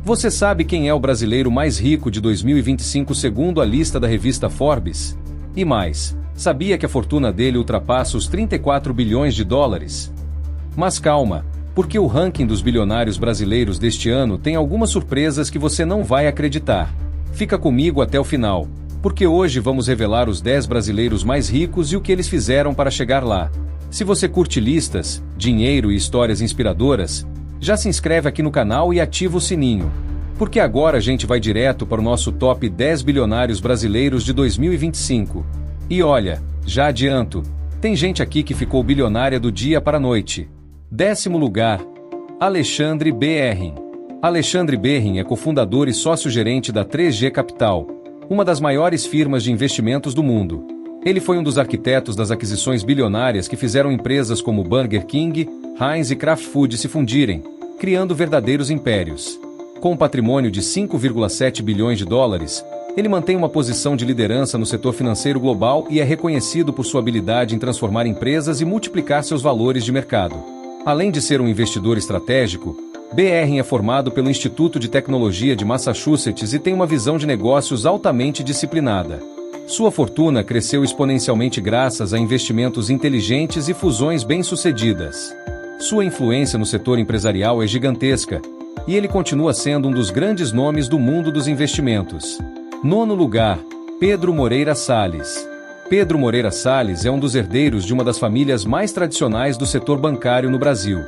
Você sabe quem é o brasileiro mais rico de 2025 segundo a lista da revista Forbes? E mais, sabia que a fortuna dele ultrapassa os 34 bilhões de dólares? Mas calma, porque o ranking dos bilionários brasileiros deste ano tem algumas surpresas que você não vai acreditar. Fica comigo até o final, porque hoje vamos revelar os 10 brasileiros mais ricos e o que eles fizeram para chegar lá. Se você curte listas, dinheiro e histórias inspiradoras, já se inscreve aqui no canal e ativa o sininho. Porque agora a gente vai direto para o nosso top 10 bilionários brasileiros de 2025. E olha, já adianto, tem gente aqui que ficou bilionária do dia para a noite. 10º lugar, Alexandre Berrin. Alexandre Berrin é cofundador e sócio-gerente da 3G Capital, uma das maiores firmas de investimentos do mundo. Ele foi um dos arquitetos das aquisições bilionárias que fizeram empresas como Burger King, Heinz e Kraft Foods se fundirem, criando verdadeiros impérios. Com um patrimônio de 5,7 bilhões de dólares, ele mantém uma posição de liderança no setor financeiro global e é reconhecido por sua habilidade em transformar empresas e multiplicar seus valores de mercado. Além de ser um investidor estratégico, Berrin é formado pelo Instituto de Tecnologia de Massachusetts e tem uma visão de negócios altamente disciplinada. Sua fortuna cresceu exponencialmente graças a investimentos inteligentes e fusões bem-sucedidas. Sua influência no setor empresarial é gigantesca, e ele continua sendo um dos grandes nomes do mundo dos investimentos. 9º lugar, Pedro Moreira Salles. Pedro Moreira Salles é um dos herdeiros de uma das famílias mais tradicionais do setor bancário no Brasil.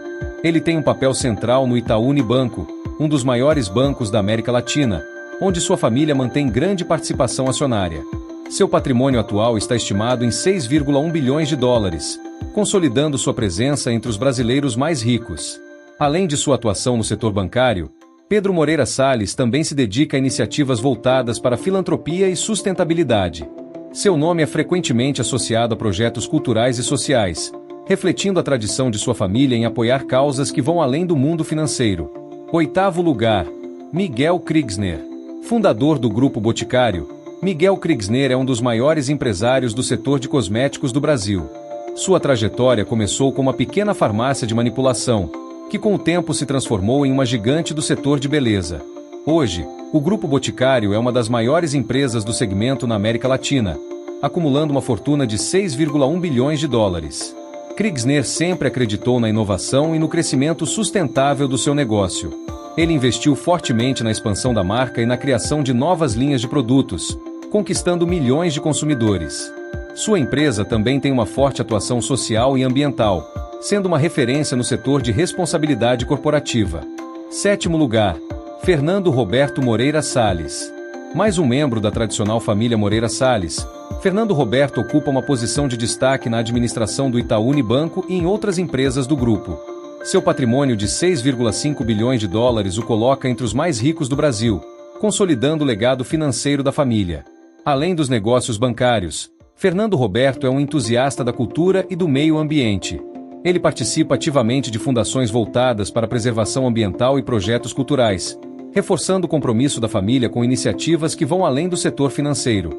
Ele tem um papel central no Itaú Unibanco, um dos maiores bancos da América Latina, onde sua família mantém grande participação acionária. Seu patrimônio atual está estimado em 6,1 bilhões de dólares, consolidando sua presença entre os brasileiros mais ricos. Além de sua atuação no setor bancário, Pedro Moreira Salles também se dedica a iniciativas voltadas para filantropia e sustentabilidade. Seu nome é frequentemente associado a projetos culturais e sociais, refletindo a tradição de sua família em apoiar causas que vão além do mundo financeiro. 8º lugar, Miguel Kriegsner. Fundador do Grupo Boticário, Miguel Kriegsner é um dos maiores empresários do setor de cosméticos do Brasil. Sua trajetória começou com uma pequena farmácia de manipulação, que com o tempo se transformou em uma gigante do setor de beleza. Hoje, o Grupo Boticário é uma das maiores empresas do segmento na América Latina, acumulando uma fortuna de 6,1 bilhões de dólares. Kriegsner sempre acreditou na inovação e no crescimento sustentável do seu negócio. Ele investiu fortemente na expansão da marca e na criação de novas linhas de produtos, conquistando milhões de consumidores. Sua empresa também tem uma forte atuação social e ambiental, sendo uma referência no setor de responsabilidade corporativa. 7º lugar, Fernando Roberto Moreira Salles. Mais um membro da tradicional família Moreira Salles, Fernando Roberto ocupa uma posição de destaque na administração do Itaú Unibanco e em outras empresas do grupo. Seu patrimônio de 6,5 bilhões de dólares o coloca entre os mais ricos do Brasil, consolidando o legado financeiro da família. Além dos negócios bancários, Fernando Roberto é um entusiasta da cultura e do meio ambiente. Ele participa ativamente de fundações voltadas para a preservação ambiental e projetos culturais, reforçando o compromisso da família com iniciativas que vão além do setor financeiro.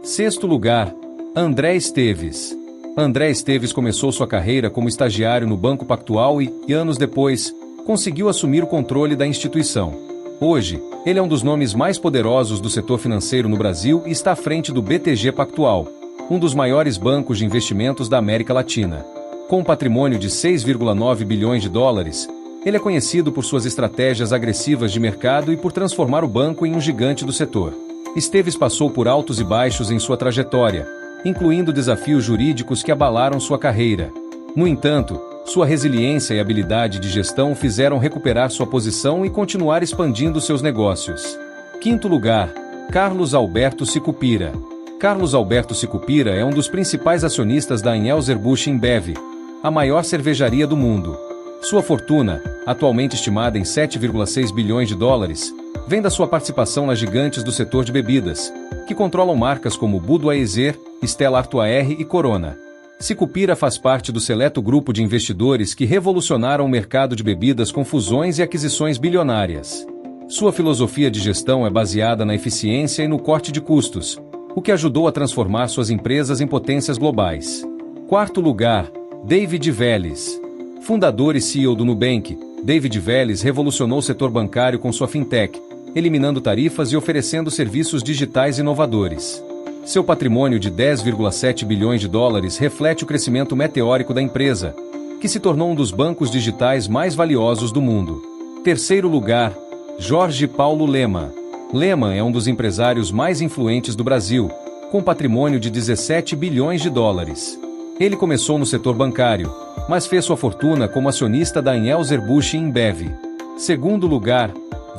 6º lugar, André Esteves. André Esteves começou sua carreira como estagiário no Banco Pactual e, anos depois, conseguiu assumir o controle da instituição. Hoje, ele é um dos nomes mais poderosos do setor financeiro no Brasil e está à frente do BTG Pactual, um dos maiores bancos de investimentos da América Latina. Com um patrimônio de 6,9 bilhões de dólares, ele é conhecido por suas estratégias agressivas de mercado e por transformar o banco em um gigante do setor. Esteves passou por altos e baixos em sua trajetória, incluindo desafios jurídicos que abalaram sua carreira. No entanto, sua resiliência e habilidade de gestão o fizeram recuperar sua posição e continuar expandindo seus negócios. 5º lugar, Carlos Alberto Sicupira. Carlos Alberto Sicupira é um dos principais acionistas da Anheuser-Busch InBev, a maior cervejaria do mundo. Sua fortuna, atualmente estimada em 7,6 bilhões de dólares, vem da sua participação nas gigantes do setor de bebidas, que controlam marcas como Budweiser, Stella Artois e Corona. Sicupira faz parte do seleto grupo de investidores que revolucionaram o mercado de bebidas com fusões e aquisições bilionárias. Sua filosofia de gestão é baseada na eficiência e no corte de custos, o que ajudou a transformar suas empresas em potências globais. 4º lugar, David Vélez. Fundador e CEO do Nubank, David Vélez revolucionou o setor bancário com sua fintech, eliminando tarifas e oferecendo serviços digitais inovadores. Seu patrimônio de 10,7 bilhões de dólares reflete o crescimento meteórico da empresa, que se tornou um dos bancos digitais mais valiosos do mundo. Terceiro lugar, Jorge Paulo Lemann. Lemann é um dos empresários mais influentes do Brasil, com patrimônio de 17 bilhões de dólares. Ele começou no setor bancário, mas fez sua fortuna como acionista da Anheuser-Busch InBev. Segundo lugar,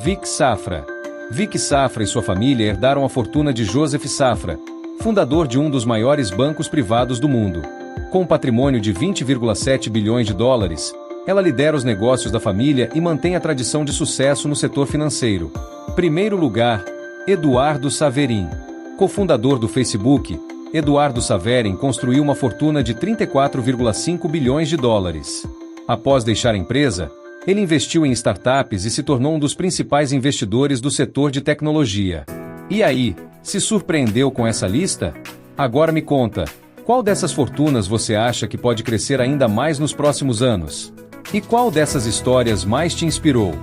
Vic Safra. Vic Safra e sua família herdaram a fortuna de Joseph Safra, fundador de um dos maiores bancos privados do mundo. Com um patrimônio de 20,7 bilhões de dólares, ela lidera os negócios da família e mantém a tradição de sucesso no setor financeiro. Primeiro lugar, Eduardo Saverin. Cofundador do Facebook, Eduardo Saverin construiu uma fortuna de 34,5 bilhões de dólares. Após deixar a empresa, ele investiu em startups e se tornou um dos principais investidores do setor de tecnologia. E aí, se surpreendeu com essa lista? Agora me conta, qual dessas fortunas você acha que pode crescer ainda mais nos próximos anos? E qual dessas histórias mais te inspirou?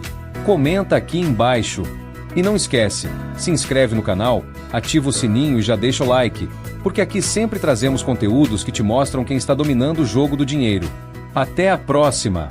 Comenta aqui embaixo. E não esquece, se inscreve no canal, ativa o sininho e já deixa o like, porque aqui sempre trazemos conteúdos que te mostram quem está dominando o jogo do dinheiro. Até a próxima!